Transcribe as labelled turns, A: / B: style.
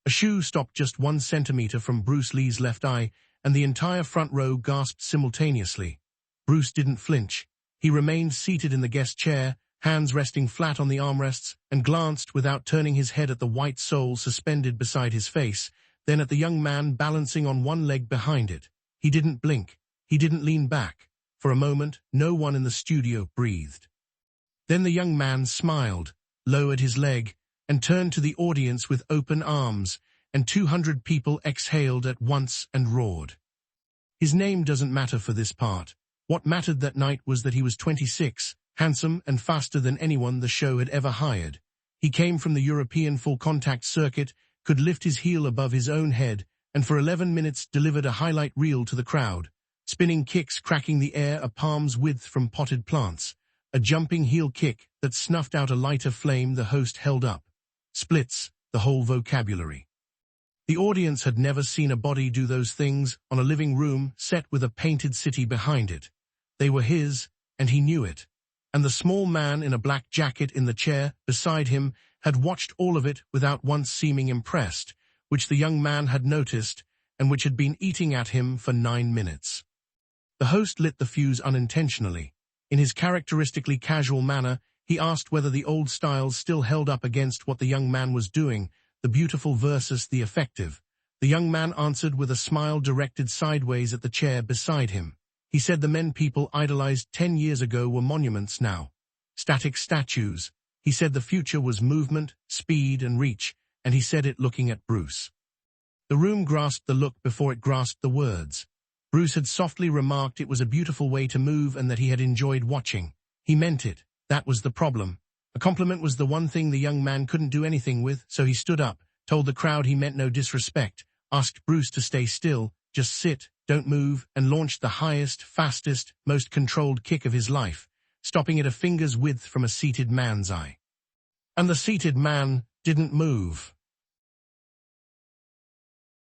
A: A shoe stopped just 1 centimeter from Bruce Lee's left eye, and the entire front row gasped simultaneously. Bruce didn't flinch. He remained seated in the guest chair, hands resting flat on the armrests, and glanced without turning his head at the white soul suspended beside his face, then at the young man balancing on one leg behind it. He didn't blink. He didn't lean back. For a moment, no one in the studio breathed. Then the young man smiled, lowered his leg, and turned to the audience with open arms, and 200 people exhaled at once and roared. His name doesn't matter for this part. What mattered that night was that he was 26, handsome and faster than anyone the show had ever hired. He came from the European full-contact circuit, could lift his heel above his own head, and for 11 minutes delivered a highlight reel to the crowd, spinning kicks cracking the air a palm's width from potted plants, a jumping heel kick that snuffed out a lighter flame the host held up. Splits, the whole vocabulary. The audience had never seen a body do those things on a living room set with a painted city behind it. They were his, and he knew it. And the small man in a black jacket in the chair beside him had watched all of it without once seeming impressed, which the young man had noticed, and which had been eating at him for 9 minutes. The host lit the fuse unintentionally. In his characteristically casual manner, he asked whether the old styles still held up against what the young man was doing, the beautiful versus the effective. The young man answered with a smile directed sideways at the chair beside him. He said the men people idolized 10 years ago were monuments now. Static statues. He said the future was movement, speed, and reach, and he said it looking at Bruce. The room grasped the look before it grasped the words. Bruce had softly remarked it was a beautiful way to move and that he had enjoyed watching. He meant it. That was the problem. A compliment was the one thing the young man couldn't do anything with, so he stood up, told the crowd he meant no disrespect, asked Bruce to stay still, just sit, don't move, and launched the highest, fastest, most controlled kick of his life, stopping at a finger's width from a seated man's eye. And the seated man didn't move.